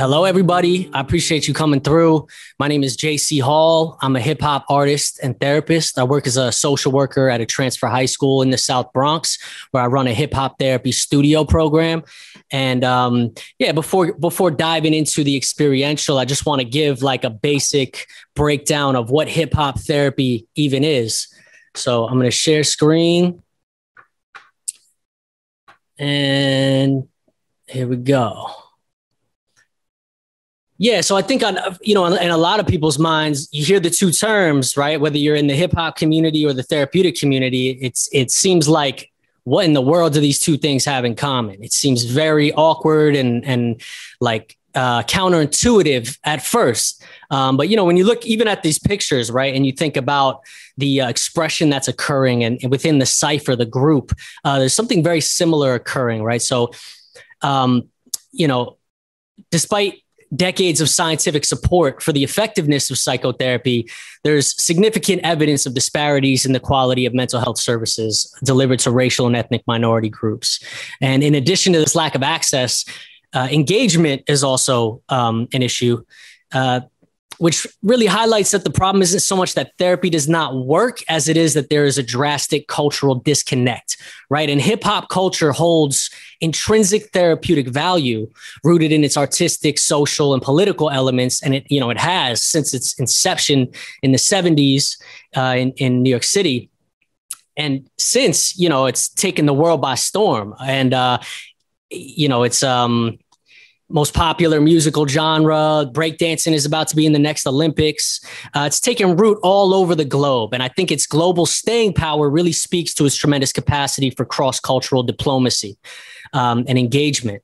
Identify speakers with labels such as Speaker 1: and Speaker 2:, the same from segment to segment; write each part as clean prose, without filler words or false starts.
Speaker 1: Hello, everybody. I appreciate you coming through. My name is JC Hall. I'm a hip hop artist and therapist. I work as a social worker at a transfer high school in the South Bronx, where I run a hip hop therapy studio program. And before diving into the experiential, I just want to give like a basic breakdown of what hip hop therapy even is. So I'm going to share screen. And here we go. Yeah, so I think in a lot of people's minds, you hear the two terms, right? Whether you're in the hip hop community or the therapeutic community, it seems like, what in the world do these two things have in common? It seems very awkward and counterintuitive at first. But when you look even at these pictures, right, and you think about the expression that's occurring and within the cipher, the group, there's something very similar occurring, right? So, despite decades of scientific support for the effectiveness of psychotherapy, there's significant evidence of disparities in the quality of mental health services delivered to racial and ethnic minority groups. And in addition to this lack of access, engagement is also an issue, which really highlights that the problem isn't so much that therapy does not work as it is that there is a drastic cultural disconnect, right? And hip hop culture holds intrinsic therapeutic value rooted in its artistic, social, and political elements. And it has since its inception in the 70s in New York City. And since, it's taken the world by storm. And, it's most popular musical genre. Breakdancing is about to be in the next Olympics. It's taken root all over the globe. And I think its global staying power really speaks to its tremendous capacity for cross-cultural diplomacy and engagement.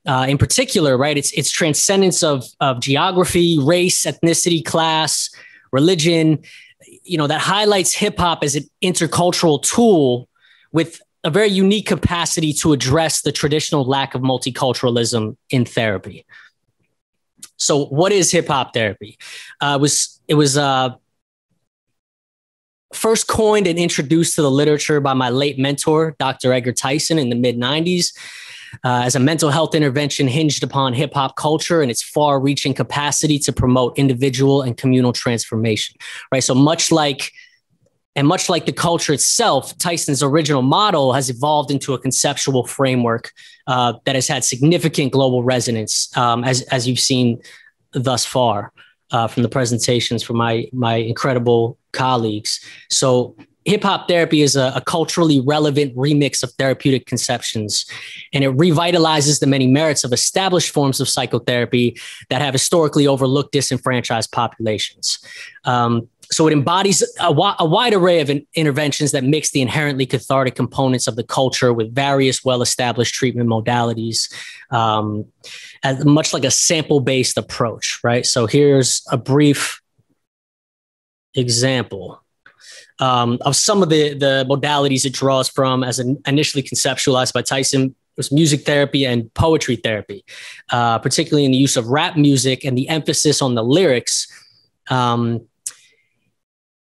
Speaker 1: In particular, right, its transcendence of geography, race, ethnicity, class, religion, that highlights hip hop as an intercultural tool with a very unique capacity to address the traditional lack of multiculturalism in therapy. So what is hip hop therapy? It was first coined and introduced to the literature by my late mentor, Dr. Edgar Tyson, in the mid-90s, as a mental health intervention hinged upon hip hop culture and its far-reaching capacity to promote individual and communal transformation, right? So much like the culture itself, Tyson's original model has evolved into a conceptual framework that has had significant global resonance, as you've seen thus far from the presentations from my incredible colleagues. So hip hop therapy is a culturally relevant remix of therapeutic conceptions, and it revitalizes the many merits of established forms of psychotherapy that have historically overlooked disenfranchised populations. So it embodies a wide array of interventions that mix the inherently cathartic components of the culture with various well-established treatment modalities, as much like a sample-based approach, right? So here's a brief example of some of the modalities it draws from as initially conceptualized by Tyson. It was music therapy and poetry therapy, particularly in the use of rap music and the emphasis on the lyrics.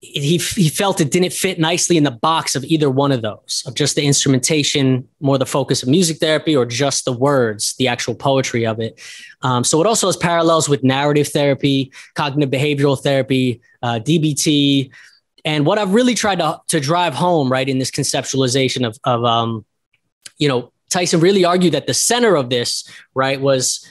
Speaker 1: He felt it didn't fit nicely in the box of either one of those, of just the instrumentation, more the focus of music therapy, or just the words, the actual poetry of it. So it also has parallels with narrative therapy, cognitive behavioral therapy, DBT. And what I've really tried to drive home, right, in this conceptualization of Tyson really argued that the center of this, right, was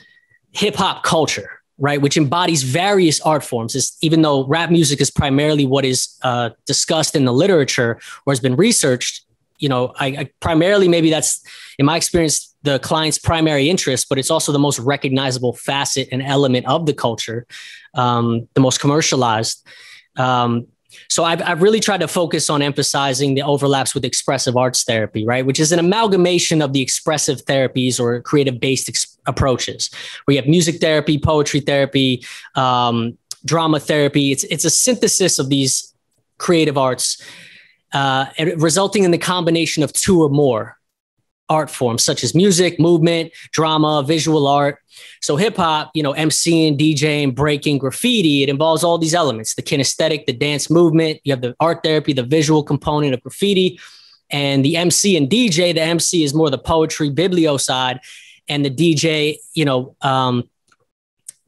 Speaker 1: hip hop culture, right, which embodies various art forms. Even though rap music is primarily what is discussed in the literature or has been researched, I primarily, maybe that's, in my experience, the client's primary interest, but it's also the most recognizable facet and element of the culture, the most commercialized. So I've really tried to focus on emphasizing the overlaps with expressive arts therapy, right, which is an amalgamation of the expressive therapies or creative-based approaches, where you have music therapy, poetry therapy, drama therapy. It's a synthesis of these creative arts, resulting in the combination of two or more art forms, such as music, movement, drama, visual art. So hip hop, MCing, DJing, breaking, graffiti, it involves all these elements: the kinesthetic, the dance movement. You have the art therapy, the visual component of graffiti, and the MC and DJ. The MC is more the poetry, biblio side, and the DJ,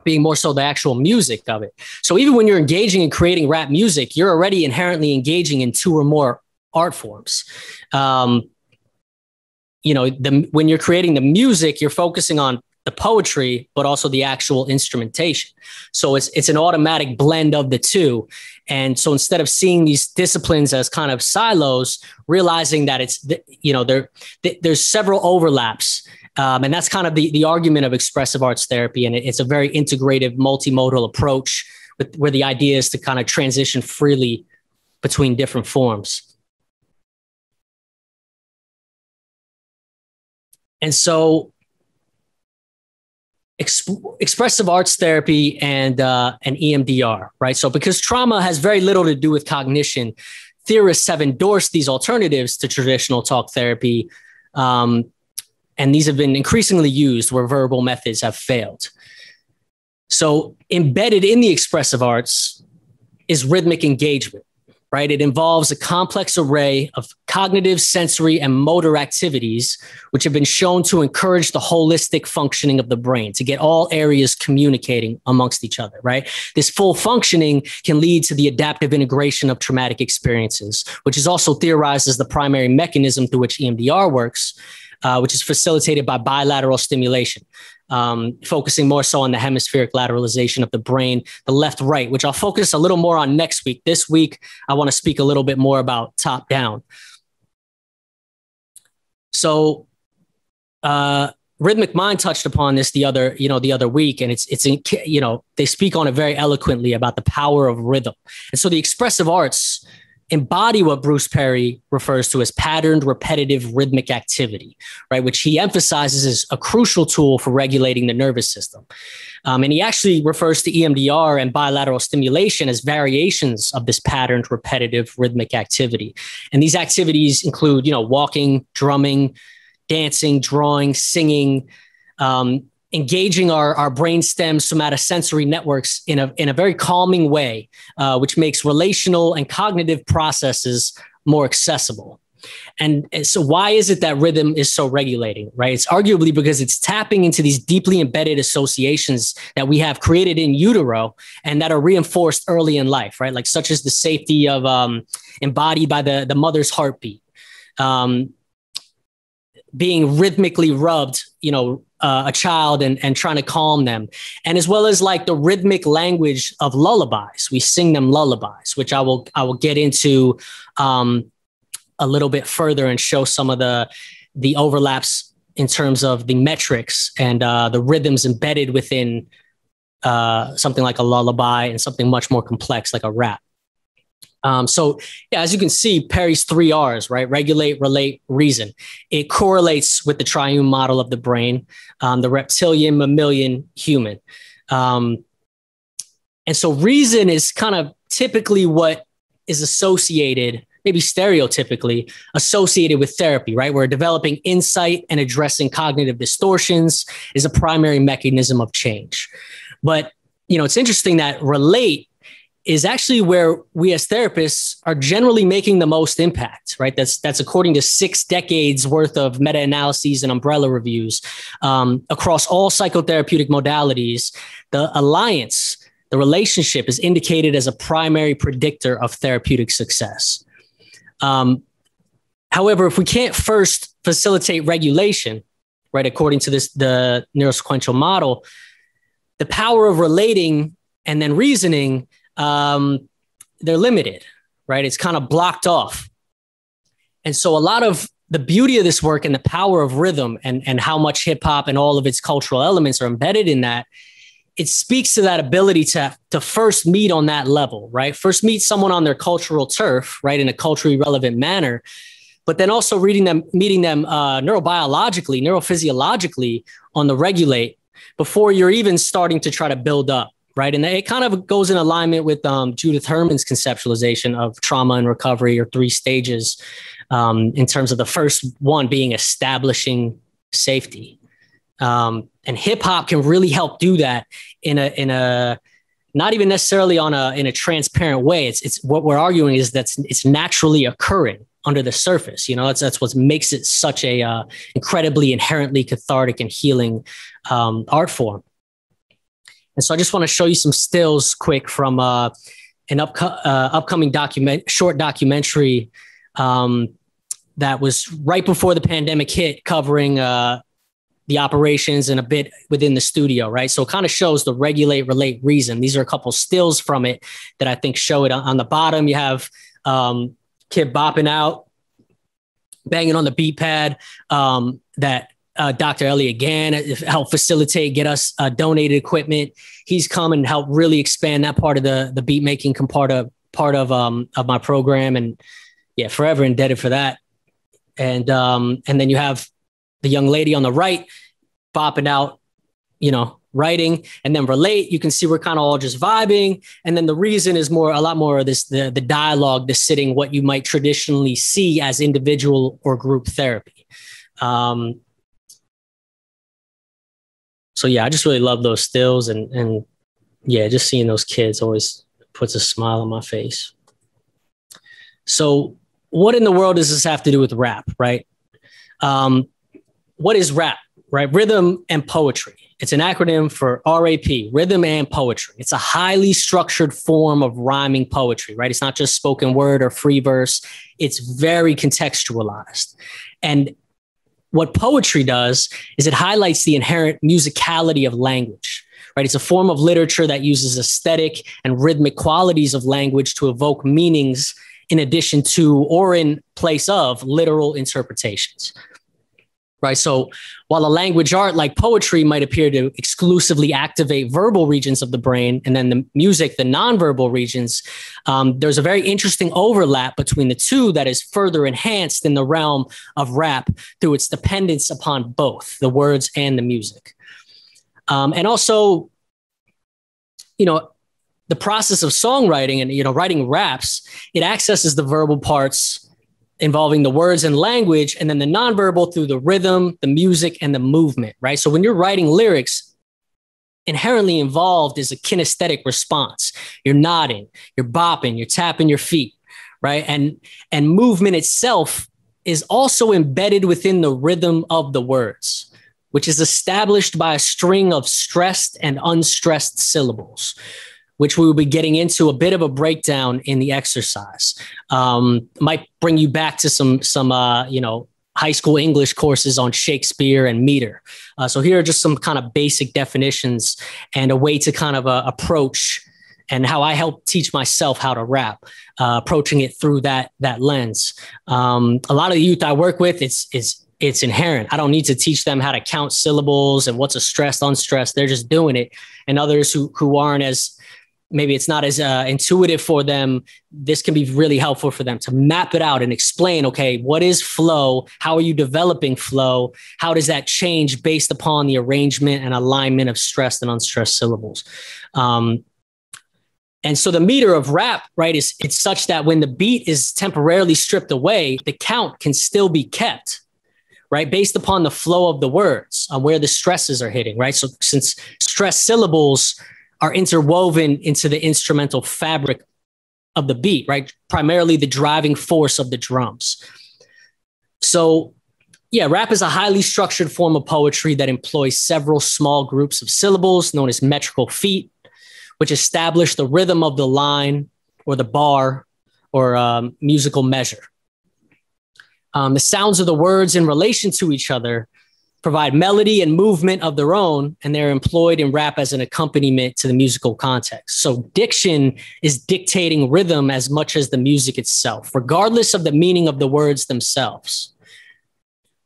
Speaker 1: being more so the actual music of it. So even when you're engaging in creating rap music, you're already inherently engaging in two or more art forms. When you're creating the music, you're focusing on the poetry, but also the actual instrumentation. So it's an automatic blend of the two. And so instead of seeing these disciplines as kind of silos, realizing that there's several overlaps. And that's kind of the argument of expressive arts therapy. And it's a very integrative, multimodal approach where the idea is to kind of transition freely between different forms. And so expressive arts therapy and EMDR, right? So because trauma has very little to do with cognition, theorists have endorsed these alternatives to traditional talk therapy. And these have been increasingly used where verbal methods have failed. So embedded in the expressive arts is rhythmic engagement, right? It involves a complex array of cognitive, sensory, and motor activities, which have been shown to encourage the holistic functioning of the brain, to get all areas communicating amongst each other, right? This full functioning can lead to the adaptive integration of traumatic experiences, which is also theorized as the primary mechanism through which EMDR works, which is facilitated by bilateral stimulation. Focusing more so on the hemispheric lateralization of the brain, the left-right, which I'll focus a little more on next week. This week, I want to speak a little bit more about top-down. So, Rhythmic Mind touched upon this the other week, and they speak on it very eloquently about the power of rhythm. And so the expressive arts embody what Bruce Perry refers to as patterned, repetitive, rhythmic activity, right? Which he emphasizes is a crucial tool for regulating the nervous system. And he actually refers to EMDR and bilateral stimulation as variations of this patterned, repetitive, rhythmic activity. And these activities include, walking, drumming, dancing, drawing, singing, engaging our brainstem somatosensory networks in a very calming way, which makes relational and cognitive processes more accessible. And so why is it that rhythm is so regulating, right? It's arguably because it's tapping into these deeply embedded associations that we have created in utero and that are reinforced early in life, right? Like such as the safety of embodied by the mother's heartbeat, being rhythmically rubbed, a child and trying to calm them. And as well as like the rhythmic language of lullabies. We sing them lullabies, which I will get into a little bit further and show some of the overlaps in terms of the metrics and the rhythms embedded within something like a lullaby and something much more complex like a rap. So yeah, as you can see, Perry's 3 R's, right? Regulate, relate, reason. It correlates with the triune model of the brain, the reptilian, mammalian, human. And so reason is kind of typically what is associated, maybe stereotypically associated with therapy, right? Where developing insight and addressing cognitive distortions is a primary mechanism of change. But, it's interesting that relate is actually where we as therapists are generally making the most impact, right? That's according to 6 decades worth of meta-analyses and umbrella reviews across all psychotherapeutic modalities. The alliance, the relationship is indicated as a primary predictor of therapeutic success. However, if we can't first facilitate regulation, right, according to the neurosequential model, the power of relating and then reasoning, they're limited, right? It's kind of blocked off. And so a lot of the beauty of this work and the power of rhythm and how much hip hop and all of its cultural elements are embedded in that, it speaks to that ability to first meet on that level, right? First meet someone on their cultural turf, right? In a culturally relevant manner, but then also meeting them neurobiologically, neurophysiologically on the regulate before you're even starting to try to build up. Right. And it kind of goes in alignment with Judith Herman's conceptualization of trauma and recovery, or 3 stages, in terms of the first one being establishing safety. And hip hop can really help do that in a not even necessarily in a transparent way. It's what we're arguing is that it's naturally occurring under the surface. That's what makes it such a incredibly inherently cathartic and healing art form. And so I just want to show you some stills quick from an upcoming short documentary that was right before the pandemic hit, covering the operations and a bit within the studio, right? So it kind of shows the regulate, relate, reason. These are a couple stills from it that I think show it. On the bottom, you have kid bopping out, banging on the beat pad that Dr. Elliot Gann helped facilitate, get us donated equipment. He's come and helped really expand that part of the beat making part of my program, and yeah, forever indebted for that. And then you have the young lady on the right bopping out, writing, and then relate. You can see we're kind of all just vibing. And then the reason is a lot more of this, the dialogue, the sitting, what you might traditionally see as individual or group therapy. So yeah, I just really love those stills, and yeah, just seeing those kids always puts a smile on my face. So what in the world does this have to do with rap, right? What is rap, right? Rhythm and poetry. It's an acronym for RAP, rhythm and poetry. It's a highly structured form of rhyming poetry, right? It's not just spoken word or free verse. It's very contextualized. And what poetry does is it highlights the inherent musicality of language, right? It's a form of literature that uses aesthetic and rhythmic qualities of language to evoke meanings in addition to or in place of literal interpretations. Right. So while a language art like poetry might appear to exclusively activate verbal regions of the brain, and then the music, the nonverbal regions, there's a very interesting overlap between the two that is further enhanced in the realm of rap through its dependence upon both the words and the music. And also, the process of songwriting and, writing raps, it accesses the verbal parts involving the words and language, and then the nonverbal through the rhythm, the music, and the movement, right? So when you're writing lyrics, inherently involved is a kinesthetic response. You're nodding, you're bopping, you're tapping your feet, right? And movement itself is also embedded within the rhythm of the words, which is established by a string of stressed and unstressed syllables, which we will be getting into a bit of a breakdown in the exercise. Might bring you back to some high school English courses on Shakespeare and meter. So here are just some kind of basic definitions and a way to kind of approach, and how I help teach myself how to rap, approaching it through that lens. A lot of the youth I work with, it's inherent. I don't need to teach them how to count syllables and what's a stressed, unstressed. They're just doing it. And others who aren't as, maybe it's not as intuitive for them, this can be really helpful for them to map it out and explain, okay, what is flow? How are you developing flow? How does that change based upon the arrangement and alignment of stressed and unstressed syllables? And so the meter of rap, right, it's such that when the beat is temporarily stripped away, the count can still be kept, right, based upon the flow of the words, on where the stresses are hitting, right? So since stressed syllables are interwoven into the instrumental fabric of the beat, right? Primarily the driving force of the drums. So yeah, rap is a highly structured form of poetry that employs several small groups of syllables known as metrical feet, which establish the rhythm of the line or the bar or musical measure. The sounds of the words in relation to each other provide melody and movement of their own, and they're employed in rap as an accompaniment to the musical context. So diction is dictating rhythm as much as the music itself, regardless of the meaning of the words themselves,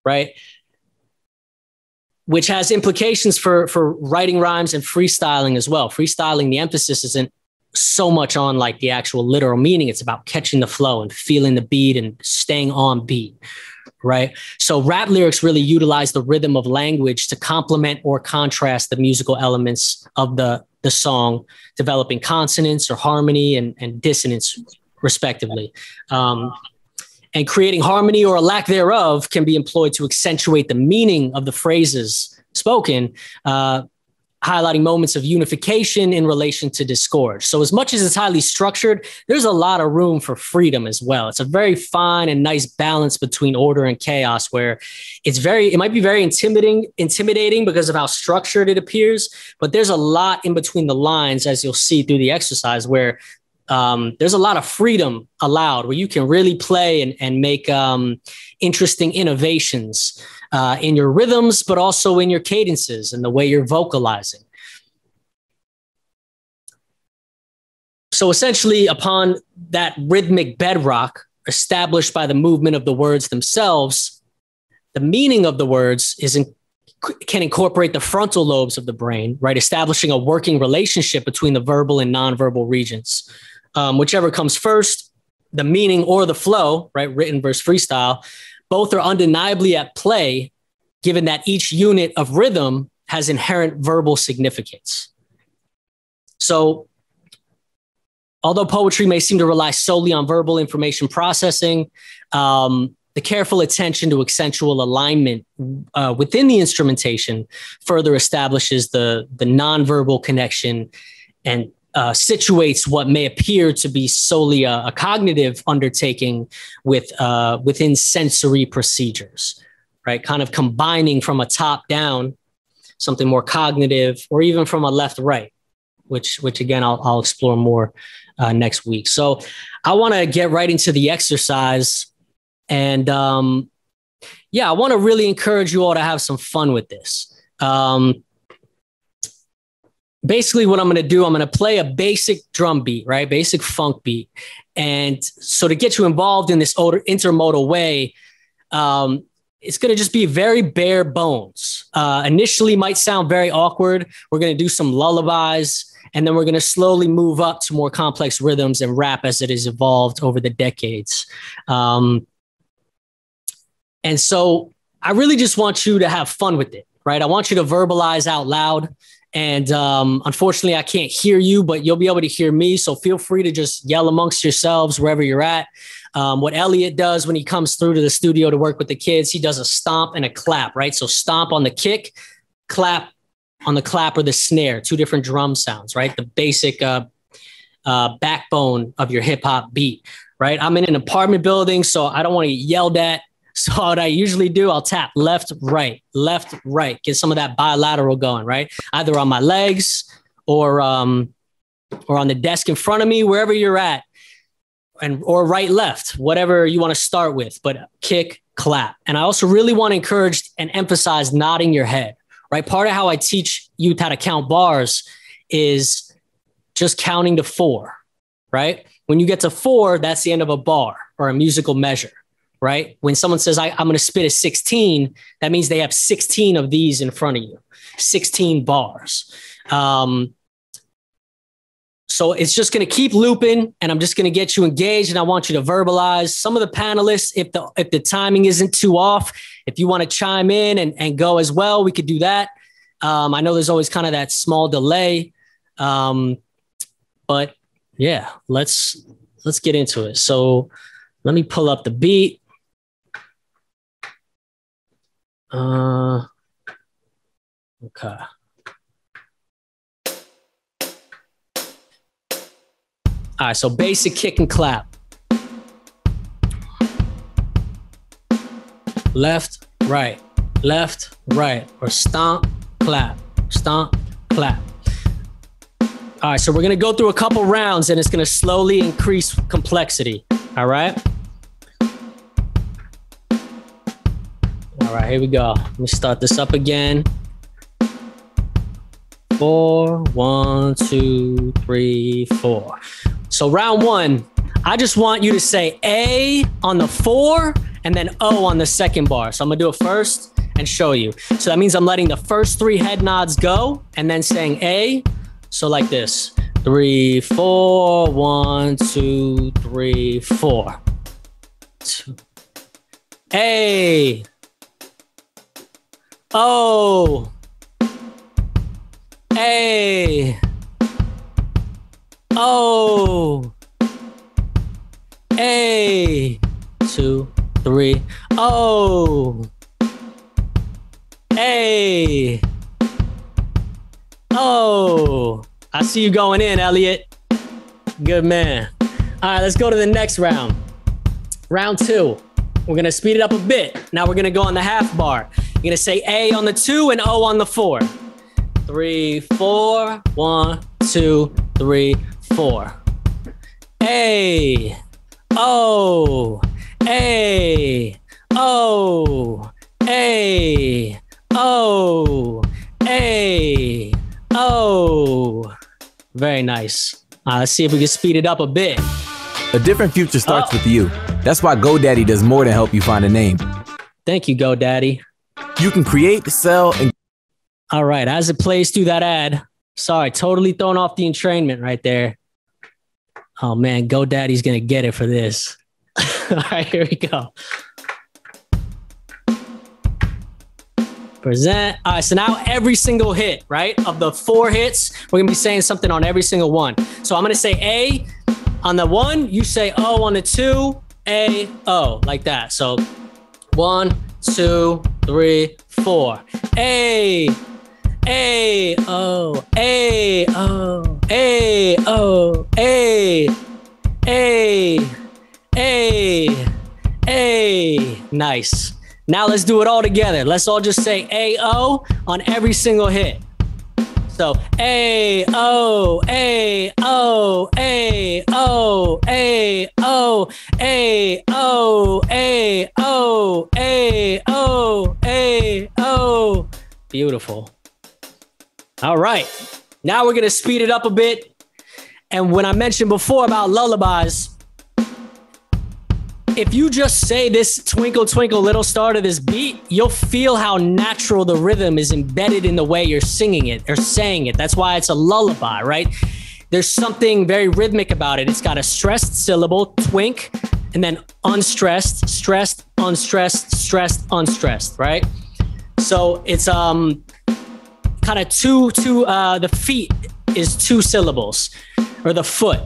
Speaker 1: right? Which has implications for writing rhymes and freestyling as well. Freestyling, the emphasis isn't so much on like the actual literal meaning. It's about catching the flow and feeling the beat and staying on beat. Right. So rap lyrics really utilize the rhythm of language to complement or contrast the musical elements of the song, developing consonance or harmony and dissonance, respectively. And creating harmony or a lack thereof can be employed to accentuate the meaning of the phrases spoken, highlighting moments of unification in relation to discord. So as much as it's highly structured, there's a lot of room for freedom as well. It's a very fine and nice balance between order and chaos, where it might be very intimidating because of how structured it appears, but there's a lot in between the lines, as you'll see through the exercise, where there's a lot of freedom allowed, where you can really play and make interesting innovations in your rhythms, but also in your cadences and the way you're vocalizing. So essentially, upon that rhythmic bedrock established by the movement of the words themselves, the meaning of the words can incorporate the frontal lobes of the brain, right? Establishing a working relationship between the verbal and nonverbal regions. Whichever comes first, the meaning or the flow, right? Written versus freestyle, both are undeniably at play, given that each unit of rhythm has inherent verbal significance. So, although poetry may seem to rely solely on verbal information processing, the careful attention to accentual alignment within the instrumentation further establishes the nonverbal connection and situates what may appear to be solely a cognitive undertaking within sensory procedures, right? Kind of combining from a top down, something more cognitive, or even from a left right, which again, I'll explore more next week. So I want to get right into the exercise. And I want to really encourage you all to have some fun with this. Basically what I'm going to do, I'm going to play a basic drum beat, right? Basic funk beat. And so to get you involved in this intermodal way, it's going to just be very bare bones. Initially might sound very awkward. We're going to do some lullabies, and then we're going to slowly move up to more complex rhythms and rap as it has evolved over the decades. And so I really just want you to have fun with it, right? I want you to verbalize out loud. And unfortunately, I can't hear you, but you'll be able to hear me. So feel free to just yell amongst yourselves wherever you're at. What Elliot does when he comes through to the studio to work with the kids, he does a stomp and a clap, right? So stomp on the kick, clap on the clap or the snare, two different drum sounds, right? The basic backbone of your hip hop beat, right? I'm in an apartment building, so I don't want to get yelled at. So what I usually do, I'll tap left, right, get some of that bilateral going, right? Either on my legs or on the desk in front of me, wherever you're at, or right, left, whatever you want to start with, but kick, clap. And I also really want to encourage and emphasize nodding your head, right? Part of how I teach youth how to count bars is just counting to 4, right? When you get to 4, that's the end of a bar or a musical measure. Right? When someone says, I'm going to spit a 16, that means they have 16 of these in front of you, 16 bars. So it's just going to keep looping, and I'm just going to get you engaged, and I want you to verbalize. Some of the panelists, if the timing isn't too off, if you want to chime in and go as well, we could do that. I know there's always kind of that small delay, but yeah, let's get into it. So let me pull up the beat. Okay. All right, so basic kick and clap. Left, right, or stomp, clap, stomp, clap. All right, so we're gonna go through a couple rounds, and it's gonna slowly increase complexity, all right? All right, here we go. Let me start this up again. 4, 1, 2, 3, 4. So round 1, I just want you to say A on the 4 and then O on the second bar. So I'm gonna do it first and show you. So that means I'm letting the first 3 head nods go and then saying A. So like this, 3, 4, 1, 2, 3, 4. A. O, A, O, A, 2, 3, O, A, Oh, I see you going in, Elliot. Good man. All right, let's go to the next round. Round 2. We're going to speed it up a bit. Now we're going to go on the half bar. You're going to say A on the 2 and O on the 4. 3, 4. 1, 2, 3, 4. A, O, A, O, A, O, A, O. Very nice. Let's see if we can speed it up a bit.
Speaker 2: A different future starts with you. That's why GoDaddy does more than help you find a name.
Speaker 1: Thank you, GoDaddy.
Speaker 2: You can create, sell, and...
Speaker 1: All right, as it plays through that ad, sorry, totally thrown off the entrainment right there. Oh man, GoDaddy's gonna get it for this. All right, here we go. Present. All right, so now every single hit, right, of the 4 hits, we're gonna be saying something on every single one. So I'm gonna say A on the 1, you say O on the 2, A, O, like that. So 1, 2, 3, 4. A, O, A, O, A, O, A, A. Nice. Now let's do it all together. Let's all just say A-O on every single hit. So A-O, A-O, A-O, A-O, A-O, A-O, A-O, A-O. Beautiful. All right. Now we're going to speed it up a bit. And when I mentioned before about lullabies, if you just say this twinkle, twinkle, little star to this beat, you'll feel how natural the rhythm is embedded in the way you're singing it or saying it. That's why it's a lullaby, right? There's something very rhythmic about it. It's got a stressed syllable, twink, and then unstressed, stressed, unstressed, stressed, unstressed, right? So it's kind of the feet is 2 syllables, or the foot,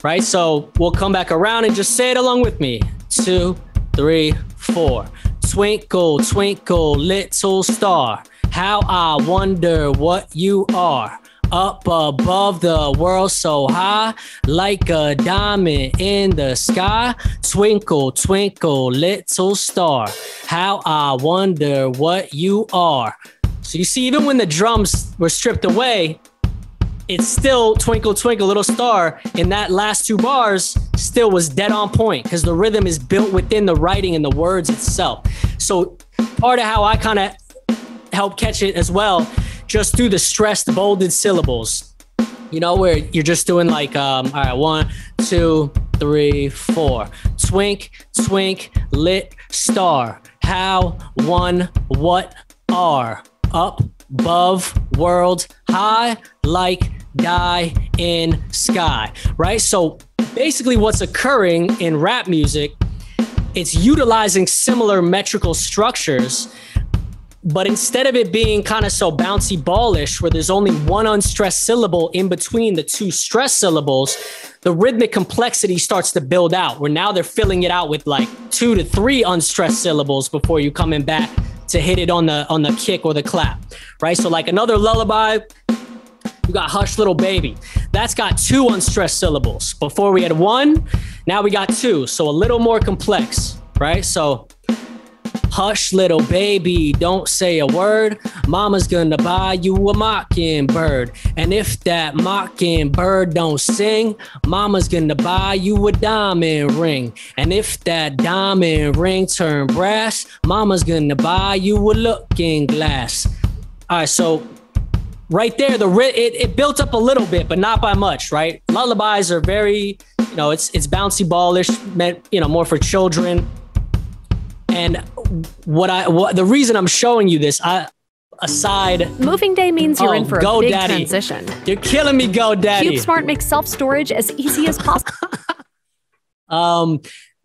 Speaker 1: right? So we'll come back around and just say it along with me. 2, 3, 4. Twinkle, twinkle, little star, how I wonder what you are. Up above the world so high, like a diamond in the sky. Twinkle, twinkle, little star, how I wonder what you are. So you see, even when the drums were stripped away, it's still twinkle, twinkle, little star. In that last 2 bars still was dead on point because the rhythm is built within the writing and the words itself. So part of how I kind of help catch it as well, just through the stressed, bolded syllables, you know, where you're just doing like, all right, 1, 2, 3, 4. Twink, twink, lit star, how, one, what are. Up, above, world, high, like, die, in, sky, right? So basically what's occurring in rap music, it's utilizing similar metrical structures, but instead of it being kind of so bouncy ballish where there's only 1 unstressed syllable in between the 2 stressed syllables, the rhythmic complexity starts to build out, where now they're filling it out with like 2 to 3 unstressed syllables before you coming back to hit it on the kick or the clap, right? So like another lullaby, you got Hush Little Baby. That's got 2 unstressed syllables. Before we had 1, now we got 2. So a little more complex, right? So hush little baby, don't say a word. Mama's gonna buy you a mockingbird. And if that mockingbird don't sing, mama's gonna buy you a diamond ring. And if that diamond ring turn brass, mama's gonna buy you a looking glass. All right, so right there, it built up a little bit, but not by much, right? Lullabies are very, you know, it's bouncy ballish, meant, you know, more for children. And the reason I'm showing you this,
Speaker 3: moving day means you're in for a big transition.
Speaker 1: You're killing me, GoDaddy.
Speaker 3: CubeSmart makes self-storage as easy as possible.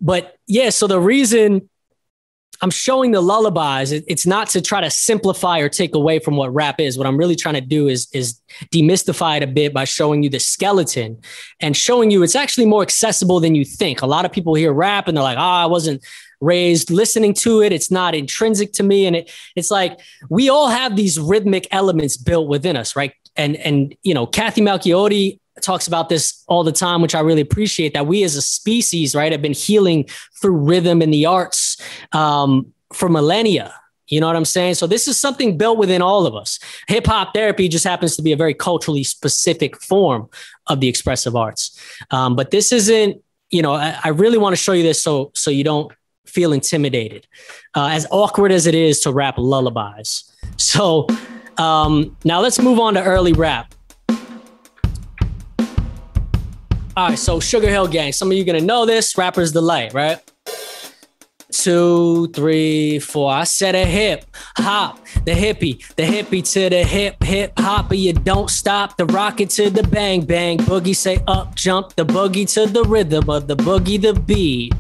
Speaker 1: But yeah, so the reason I'm showing the lullabies, it's not to try to simplify or take away from what rap is. What I'm really trying to do is demystify it a bit by showing you the skeleton and showing you it's actually more accessible than you think. A lot of people hear rap and they're like, I wasn't raised listening to it. It's not intrinsic to me. And it's like, we all have these rhythmic elements built within us, right? and Kathy Malchiotti talks about this all the time, which I really appreciate, that we as a species, right, have been healing through rhythm in the arts for millennia. You know what I'm saying? So this is something built within all of us. Hip hop therapy just happens to be a very culturally specific form of the expressive arts. But this isn't, I really want to show you this so you don't feel intimidated, as awkward as it is to rap lullabies. So now let's move on to early rap. All right, so Sugar Hill Gang. Some of you gonna know this. Rapper's Delight, right? 2, 3, 4. I said a hip hop, the hippie to the hip hopper. You don't stop the rocket to the bang bang boogie. Say up jump the boogie to the rhythm of the boogie the beat.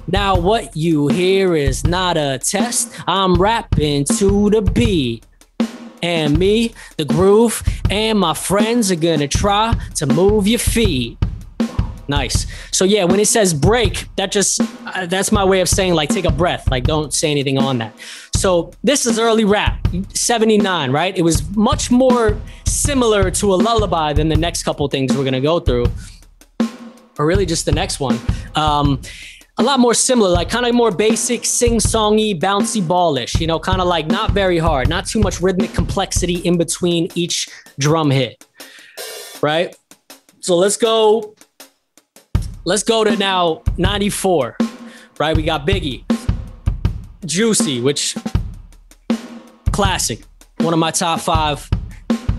Speaker 1: Now what you hear is not a test. I'm rapping to the beat. And me, the groove, and my friends are gonna try to move your feet. Nice. So yeah, when it says break, that's my way of saying like take a breath, like don't say anything on that. So this is early rap, 79, right? It was much more similar to a lullaby than the next couple things we're gonna go through, or really just the next one. A lot more similar, like kind of more basic, sing-songy, bouncy ballish, kind of like not very hard, not too much rhythmic complexity in between each drum hit, right? So let's go to now 94, right? We got Biggie Juicy, which classic, one of my top 5.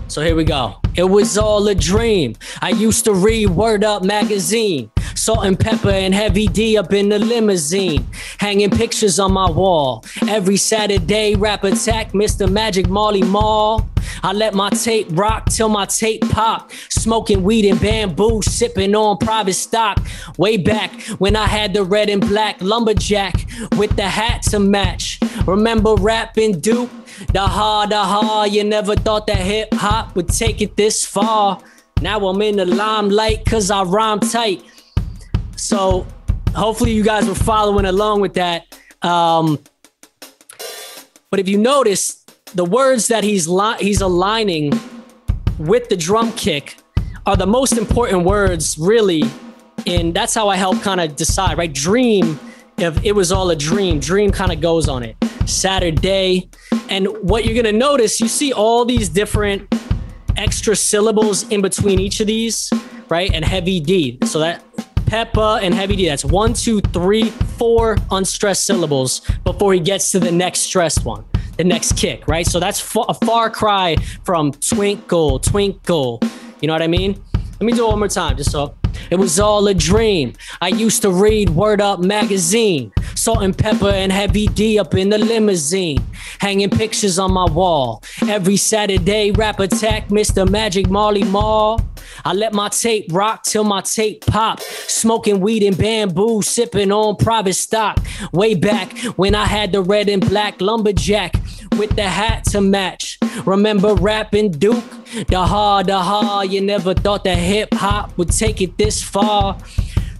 Speaker 1: So here we go. It was all a dream. I used to read Word Up magazine. Salt and Pepper and Heavy D up in the limousine, hanging pictures on my wall. Every Saturday, Rap Attack, Mr. Magic Marley Marl. I let my tape rock till my tape pop. Smoking weed and bamboo, sipping on private stock. Way back when I had the red and black lumberjack with the hat to match. Remember rapping Duke? The ha, you never thought that hip hop would take it this far. Now I'm in the limelight cause I rhyme tight. So hopefully you guys were following along with that. But if you notice, the words that he's aligning with the drum kick are the most important words, really. And that's how I help kind of decide, right? Dream, if it was all a dream, dream kind of goes on it. Saturday. And what you're going to notice, you see all these different extra syllables in between each of these, right? And heavy D. So that Peppa and heavy D, that's 1, 2, 3, 4 unstressed syllables before he gets to the next stressed one, the next kick, right? So that's a far cry from twinkle, twinkle. You know what I mean? Let me do it one more time, just so. It was all a dream. I used to read Word Up magazine. Salt and Pepper and Heavy D up in the limousine, hanging pictures on my wall. Every Saturday, Rap Attack, Mr. Magic Marley Marl. I let my tape rock till my tape pop. Smoking weed and bamboo, sipping on private stock. Way back when I had the red and black lumberjack with the hat to match. Remember rapping Duke? The ha, you never thought that hip hop would take it this far.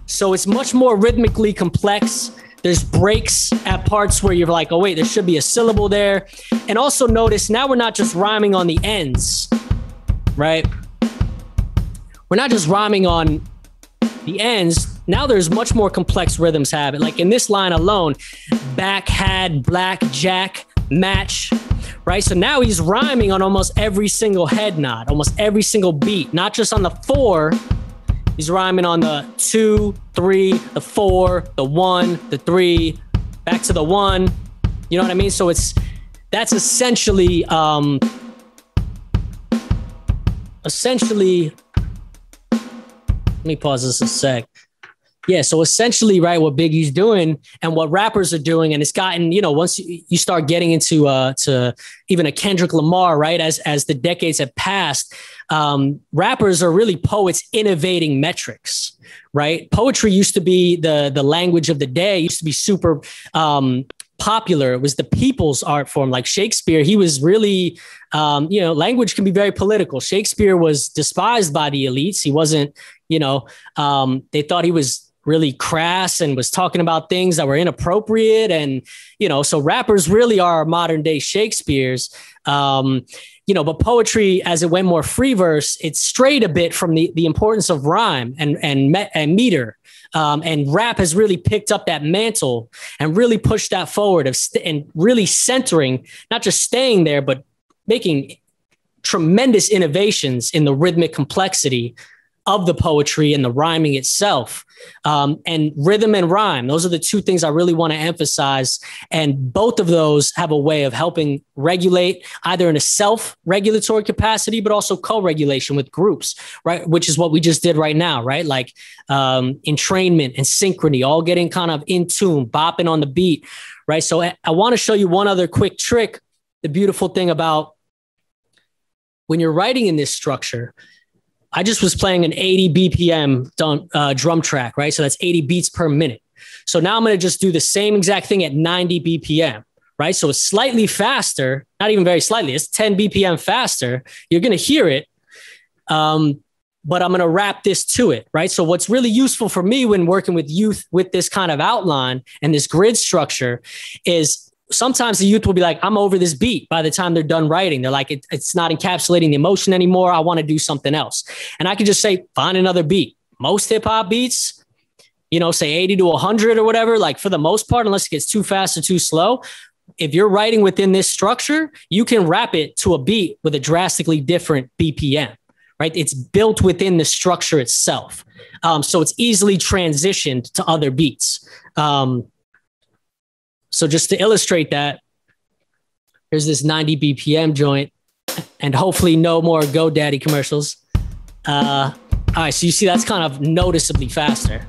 Speaker 1: So it's much more rhythmically complex. There's breaks at parts where you're like, oh wait, there should be a syllable there. And also notice now we're not just rhyming on the ends, right? We're not just rhyming on the ends. Now there's much more complex rhythms have it. Like in this line alone, back, had, black, jack, match, right? So now he's rhyming on almost every single head nod, almost every single beat, not just on the 4. He's rhyming on the 2, 3, the 4, the 1, the 3, back to the 1. You know what I mean? So that's essentially, let me pause this a sec. Yeah, so essentially, right, what Biggie's doing and what rappers are doing, and it's gotten, once you start getting into to even a Kendrick Lamar, right, as the decades have passed, rappers are really poets innovating metrics, right? Poetry used to be the language of the day, used to be super popular. It was the people's art form. Like Shakespeare, he was really, language can be very political. Shakespeare was despised by the elites. He wasn't, they thought he was really crass and was talking about things that were inappropriate. And, so rappers really are modern day Shakespeare's, but poetry, as it went more free verse, it strayed a bit from the importance of rhyme and meter. And rap has really picked up that mantle and really pushed that forward and really centering, not just staying there, but making tremendous innovations in the rhythmic complexity of the poetry and the rhyming itself. And rhythm and rhyme, those are the two things I really want to emphasize. And both of those have a way of helping regulate either in a self-regulatory capacity, but also co-regulation with groups, right? Which is what we just did right now, right? Like entrainment and synchrony, all getting kind of in tune, bopping on the beat, right? So I want to show you one other quick trick. The beautiful thing about when you're writing in this structure, I just was playing an 80 BPM drum track, right? So that's 80 beats per minute. So now I'm going to just do the same exact thing at 90 BPM, right? So it's slightly faster, not even very slightly, it's 10 BPM faster. You're going to hear it, but I'm going to wrap this to it, right? So what's really useful for me when working with youth with this kind of outline and this grid structure is sometimes the youth will be like, I'm over this beat by the time they're done writing. They're like, it's not encapsulating the emotion anymore. I want to do something else. And I can just say, find another beat. Most hip hop beats, say 80 to 100 or whatever, like for the most part, unless it gets too fast or too slow, if you're writing within this structure, you can wrap it to a beat with a drastically different BPM, right? It's built within the structure itself. So it's easily transitioned to other beats. So just to illustrate that, here's this 90 BPM joint and hopefully no more GoDaddy commercials. All right, so you see that's kind of noticeably faster.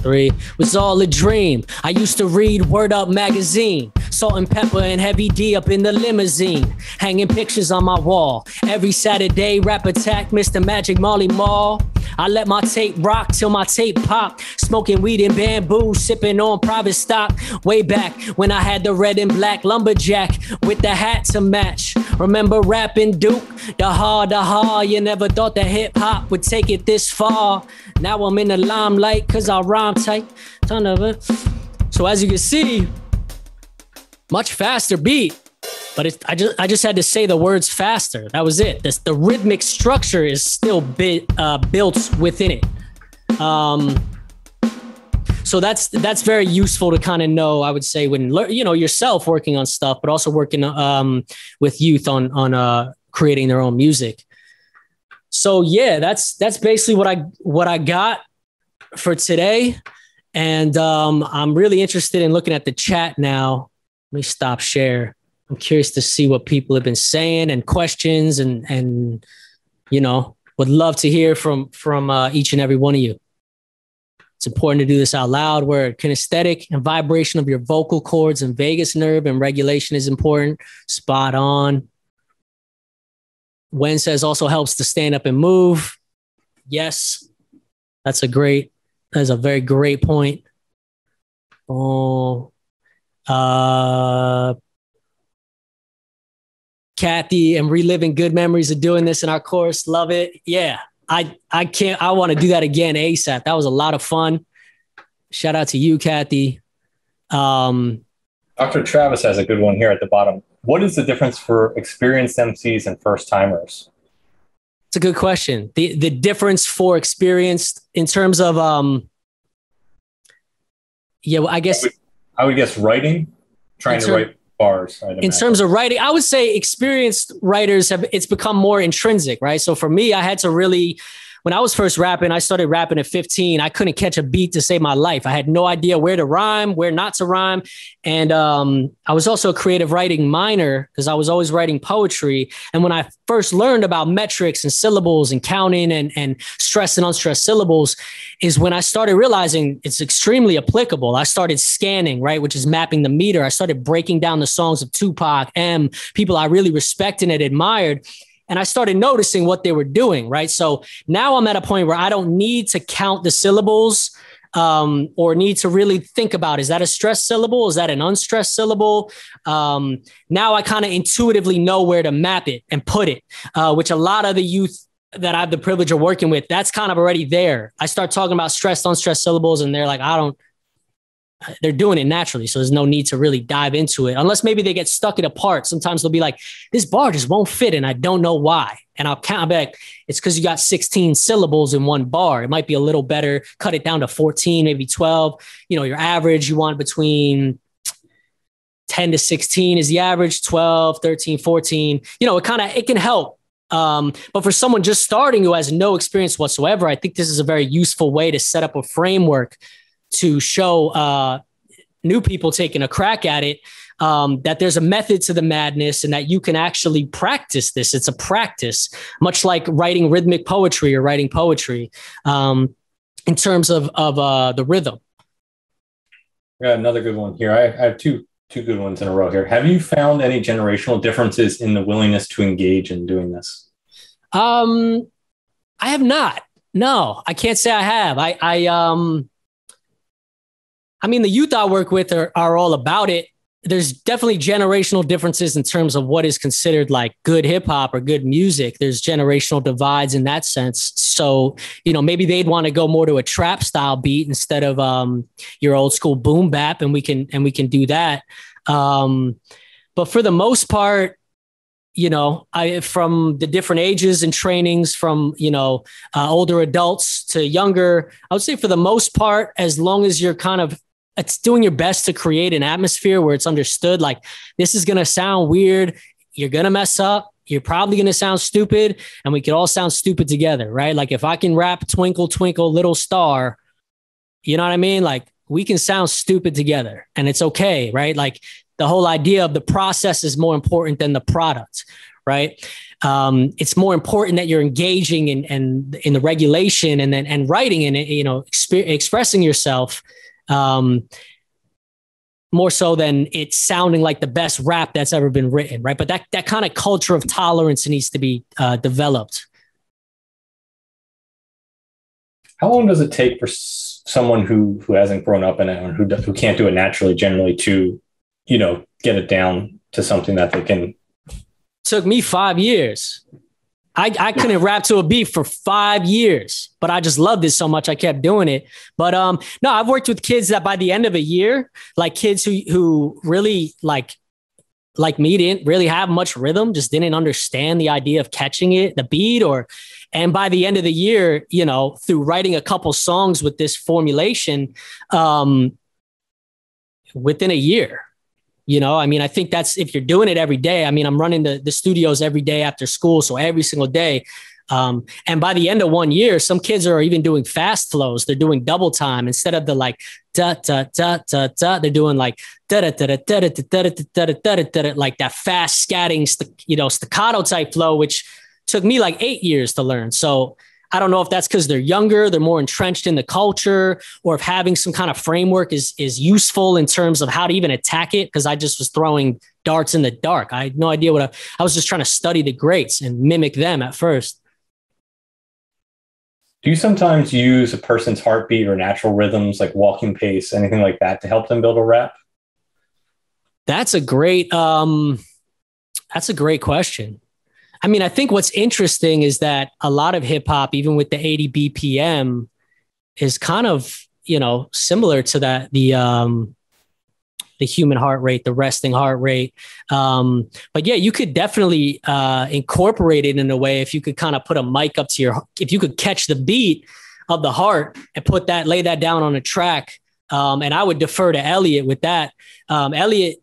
Speaker 1: Three was all a dream. I used to read Word Up magazine, Salt and Pepper and Heavy D up in the limousine, hanging pictures on my wall. Every Saturday, Rap Attack, Mr. Magic Molly Mall. I let my tape rock till my tape pop, smoking weed and bamboo, sipping on private stock. Way back when I had the red and black lumberjack with the hat to match. Remember rapping Duke? The ha, you never thought that hip hop would take it this far. Now I'm in the limelight cause I rhyme tight. So as you can see, much faster beat, but I just had to say the words faster. That was it. The rhythmic structure is still built within it. So that's very useful to kind of know, I would say, when yourself working on stuff, but also working with youth on creating their own music. So yeah, that's basically what I got for today. And I'm really interested in looking at the chat now. Let me stop share. I'm curious to see what people have been saying and questions and would love to hear from each and every one of you. It's important to do this out loud where kinesthetic and vibration of your vocal cords and vagus nerve and regulation is important. Spot on. Wen says also helps to stand up and move. Yes, that's a very great point. Oh, Kathy and reliving good memories of doing this in our course. Love it. Yeah, I want to do that again ASAP. That was a lot of fun. Shout out to you, Kathy.
Speaker 4: Dr. Travis has a good one here at the bottom. What is the difference for experienced MCs and first timers?
Speaker 1: It's a good question. The difference for experienced in terms of, I guess.
Speaker 4: I would guess writing, trying to write bars.
Speaker 1: In terms of writing, I would say experienced writers it's become more intrinsic, right? So for me, I had to really, when I was first rapping, I started rapping at 15. I couldn't catch a beat to save my life. I had no idea where to rhyme, where not to rhyme. And I was also a creative writing minor because I was always writing poetry. And when I first learned about metrics and syllables and counting and stressed and unstressed syllables is when I started realizing it's extremely applicable. I started scanning, right, which is mapping the meter. I started breaking down the songs of Tupac, people I really respected and admired. And I started noticing what they were doing, right? So now I'm at a point where I don't need to count the syllables or need to really think about, is that a stressed syllable? Is that an unstressed syllable? Now I kind of intuitively know where to map it and put it, which a lot of the youth that I have the privilege of working with, that's kind of already there. I start talking about stressed, unstressed syllables, and they're like, they're doing it naturally. So there's no need to really dive into it unless maybe they get stuck in a part. Sometimes they'll be like, this bar just won't fit. And I don't know why. And I'll back. It's because you got 16 syllables in one bar. It might be a little better. Cut it down to 14, maybe 12. Your average, you want between 10 to 16 is the average, 12, 13, 14. It can help. But for someone just starting who has no experience whatsoever, I think this is a very useful way to set up a framework to show new people taking a crack at it, that there's a method to the madness and that you can actually practice this. It's a practice, much like writing rhythmic poetry or writing poetry, in terms of the rhythm.
Speaker 4: I got another good one here. I have two good ones in a row here. Have you found any generational differences in the willingness to engage in doing this?
Speaker 1: I have not. No, I can't say I have. I mean, the youth I work with are all about it. There's definitely generational differences in terms of what is considered like good hip hop or good music. There's generational divides in that sense. So, maybe they'd want to go more to a trap style beat instead of your old school boom bap, and we can do that. But for the most part, from the different ages and trainings from, older adults to younger, I would say for the most part, as long as you're it's doing your best to create an atmosphere where it's understood, like this is going to sound weird. You're going to mess up. You're probably going to sound stupid, and we could all sound stupid together, right? Like if I can rap Twinkle, Twinkle, Little Star, you know what I mean? Like we can sound stupid together and it's okay, right? Like the whole idea of the process is more important than the product, right? It's more important that you're engaging in the regulation and writing and expressing yourself, more so than it's sounding like the best rap that's ever been written, right? But that kind of culture of tolerance needs to be developed.
Speaker 4: How long does it take for someone who hasn't grown up in it and who can't do it naturally, generally, to get it down to something that they can?
Speaker 1: Took me 5 years. I couldn't rap to a beat for 5 years, but I just loved it so much I kept doing it. But no, I've worked with kids that by the end of a year, like kids who really like me didn't really have much rhythm, just didn't understand the idea of catching it, the beat, and by the end of the year, through writing a couple songs with this formulation, within a year. I think that's if you're doing it every day. I mean, I'm running the studios every day after school. So every single day. And by the end of 1 year, some kids are even doing fast flows. They're doing double time instead of the like da da da da da. They're doing like da da da da da da da da da, like that fast scatting, staccato type flow, which took me like 8 years to learn. So I don't know if that's because they're younger, they're more entrenched in the culture, or if having some kind of framework is useful in terms of how to even attack it. Because I just was throwing darts in the dark. I had no idea I was just trying to study the greats and mimic them at first.
Speaker 4: Do you sometimes use a person's heartbeat or natural rhythms like walking pace, anything like that, to help them build a rap?
Speaker 1: That's a great question. I mean, I think what's interesting is that a lot of hip hop, even with the 80 BPM, is kind of, similar to that, the human heart rate, the resting heart rate. But yeah, you could definitely incorporate it in a way if you could kind of put a mic up to if you could catch the beat of the heart and lay that down on a track. And I would defer to Elliot with that. Elliot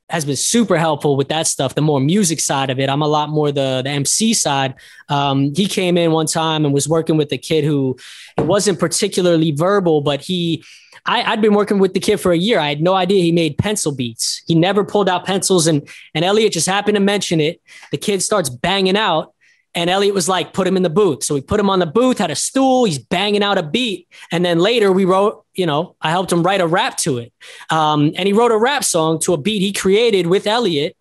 Speaker 1: has been super helpful with that stuff, the more music side of it. I'm a lot more the MC side. He came in one time and was working with a kid who it wasn't particularly verbal, but I'd been working with the kid for a year. I had no idea he made pencil beats. He never pulled out pencils, and Elliot just happened to mention it. The kid starts banging out, and Elliot was like, put him in the booth. So we put him on the booth, had a stool, he's banging out a beat. And then later we wrote, I helped him write a rap to it. And he wrote a rap song to a beat he created with Elliot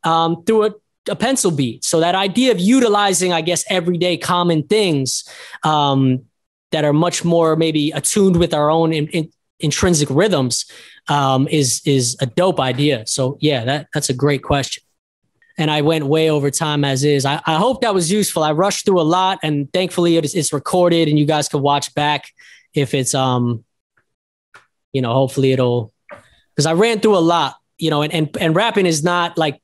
Speaker 1: through a pencil beat. So that idea of utilizing, I guess, everyday common things that are much more maybe attuned with our own intrinsic rhythms is a dope idea. So yeah, that's a great question. and I went way over time as is. I hope that was useful. I rushed through a lot, and thankfully it's recorded and you guys can watch back if it's, hopefully because I ran through a lot, and rapping is not like,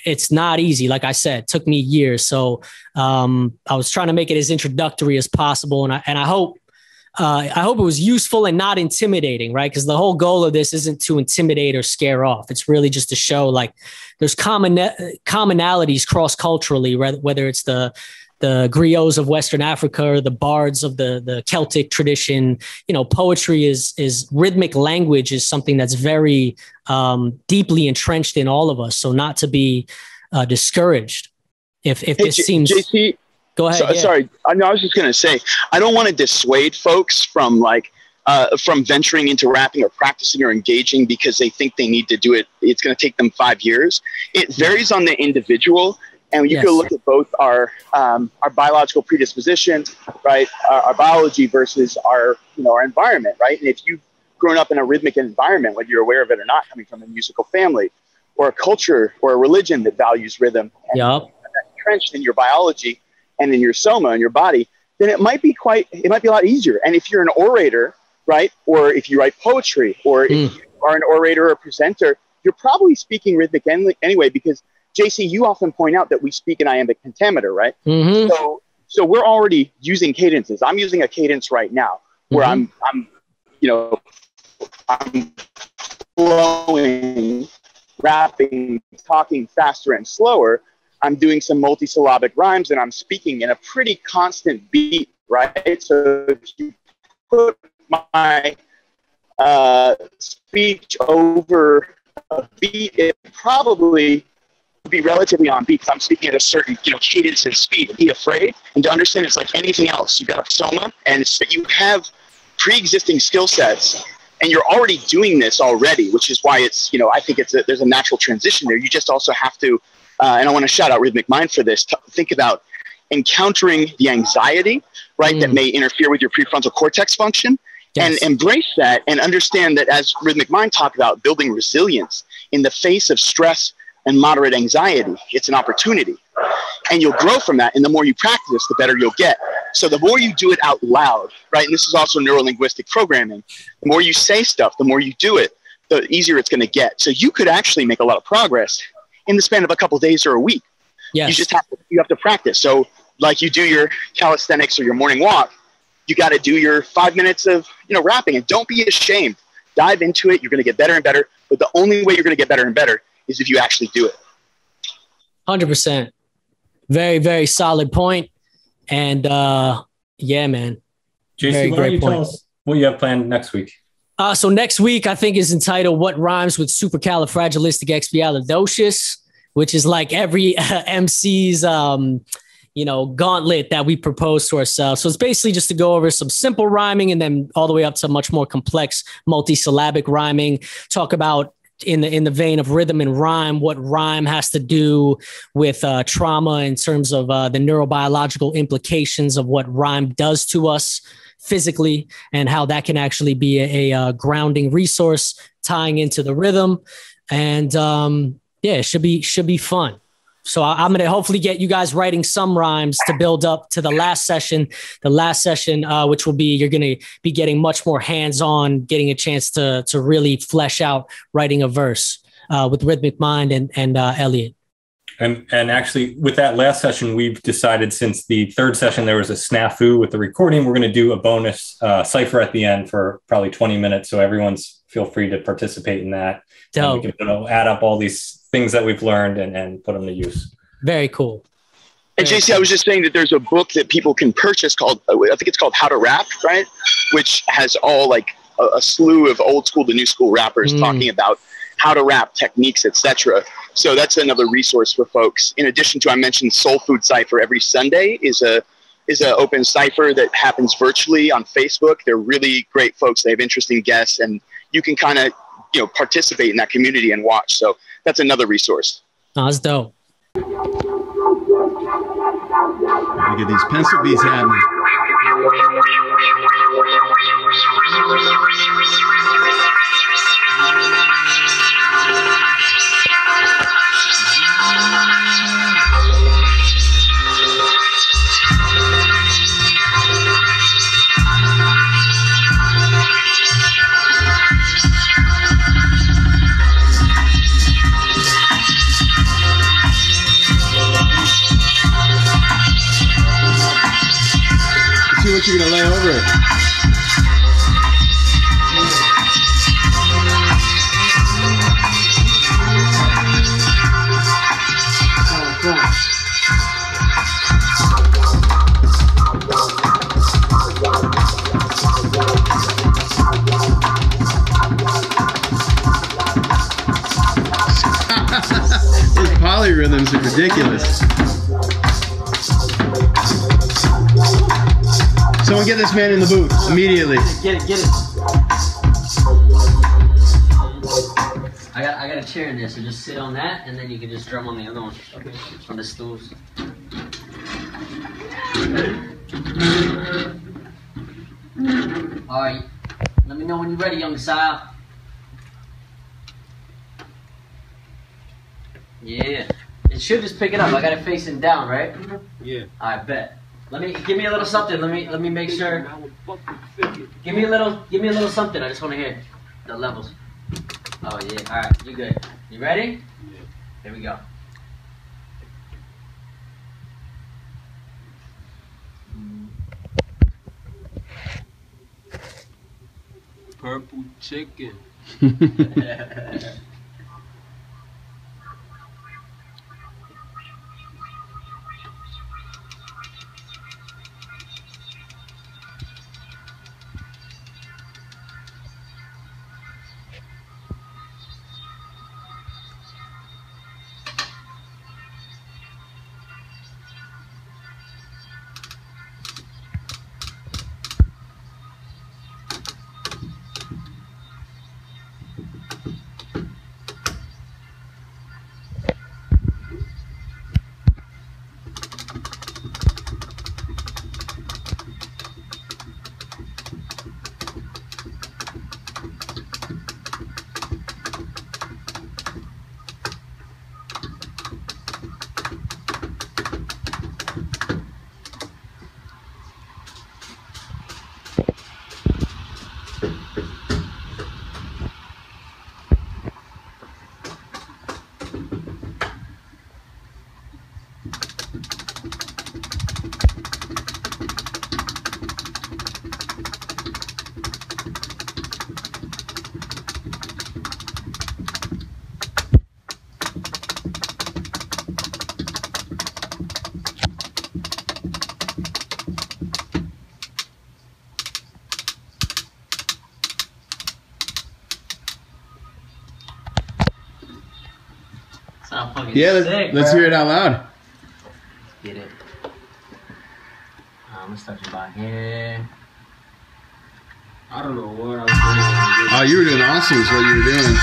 Speaker 1: it's not easy. Like I said, it took me years. So I was trying to make it as introductory as possible. And I hope it was useful and not intimidating, right? Because the whole goal of this isn't to intimidate or scare off. It's really just to show like there's commonalities cross-culturally, whether it's the griots of Western Africa or the bards of the Celtic tradition. Poetry is rhythmic language is something that's very deeply entrenched in all of us. So not to be discouraged if this seems...
Speaker 5: JC,
Speaker 1: go ahead.
Speaker 5: Sorry. I was just going to say, I don't want to dissuade folks from from venturing into rapping or practicing or engaging because they think they need to do it. It's going to take them 5 years. It varies on the individual. And you can look at both our biological predisposition, right? Our biology versus our environment, right? And if you've grown up in a rhythmic environment, whether you're aware of it or not, coming from a musical family or a culture or a religion that values rhythm, and that's entrenched in your biology and in your soma and your body, then it might be a lot easier. And if you're an orator, right? Or if you write poetry, or if you are an orator or a presenter, you're probably speaking rhythmic anyway, because JC, you often point out that we speak in iambic pentameter, right? Mm-hmm. So we're already using cadences. I'm using a cadence right now where I'm flowing, rapping, talking faster and slower. I'm doing some multisyllabic rhymes and I'm speaking in a pretty constant beat, right? So if you put my speech over a beat, it probably be relatively on beat because I'm speaking at a certain cadence and speed. Be afraid, and to understand it's like anything else. You've got a soma, and it's that you have pre-existing skill sets, and you're already doing this already, which is why it's I think there's a natural transition there. You just also have to, and I want to shout out Rhythmic Mind for this. Think about encountering the anxiety, right, that may interfere with your prefrontal cortex function. Yes. And embrace that and understand that, as Rhythmic Mind talked about, building resilience in the face of stress and moderate anxiety. It's an opportunity. And you'll grow from that. And the more you practice, the better you'll get. So the more you do it out loud, right? And this is also neuro-linguistic programming. The more you say stuff, the more you do it, the easier it's going to get. So you could actually make a lot of progress in the span of a couple of days or a week. Yes. You just have to practice. So like you do your calisthenics or your morning walk, you got to do your 5 minutes of rapping, and don't be ashamed. Dive into it. You're going to get better and better. But the only way you're going to get better and better is if you actually do it.
Speaker 1: 100%. Very, very solid point. And yeah, man.
Speaker 4: JC, why don't you tell us what you have planned next week?
Speaker 1: So next week, I think, is entitled "What Rhymes with Supercalifragilisticexpialidocious," which is like every MC's gauntlet that we propose to ourselves. So it's basically just to go over some simple rhyming and then all the way up to much more complex multisyllabic rhyming. Talk about, in the vein of rhythm and rhyme, what rhyme has to do with trauma in terms of the neurobiological implications of what rhyme does to us physically, and how that can actually be a grounding resource tying into the rhythm. And it should be fun. So I'm going to hopefully get you guys writing some rhymes to build up to the last session, which will be, you're going to be getting much more hands-on, getting a chance to really flesh out writing a verse with Rhythmic Mind and Elliot.
Speaker 4: And actually, with that last session, we've decided, since the third session there was a snafu with the recording, we're going to do a bonus cipher at the end for probably 20 minutes. So everyone's feel free to participate in that.
Speaker 1: Dope.
Speaker 4: And we can add up all these things that we've learned and put them to use.
Speaker 1: Very cool.
Speaker 5: And JC, I was just saying that there's a book that people can purchase called, I think it's called How to Rap, right? Which has all like a slew of old school to new school rappers talking about how to rap, techniques, etc. So that's another resource for folks. In addition to, I mentioned Soul Food Cypher every Sunday is a open cipher that happens virtually on Facebook. They're really great folks. They have interesting guests, and you can kind of participate in that community and watch. So that's another resource.
Speaker 1: Oh, that's dope.
Speaker 6: Look at these pencil beats happening. what you're gonna lay over it. Those polyrhythms are ridiculous. Someone get this man in the booth immediately.
Speaker 1: Get it. I got a chair in there, so just sit on that, and then you can just drum on the other one. Okay. On the stools. All right. Let me know when you're ready, young sire. Yeah. It should just pick it up. I got it facing down, right?
Speaker 7: Yeah.
Speaker 1: I bet. Give me a little something. Let me make sure. Give me a little something. I just want to hear the levels. Oh yeah. All right. You good? You ready? Yeah. Here we go.
Speaker 7: Purple chicken.
Speaker 6: Yeah, let's hear it out loud.
Speaker 1: Let's get it. I'm gonna start you by here.
Speaker 7: I don't know what I was doing.
Speaker 6: Oh, you were doing awesome is what you were doing.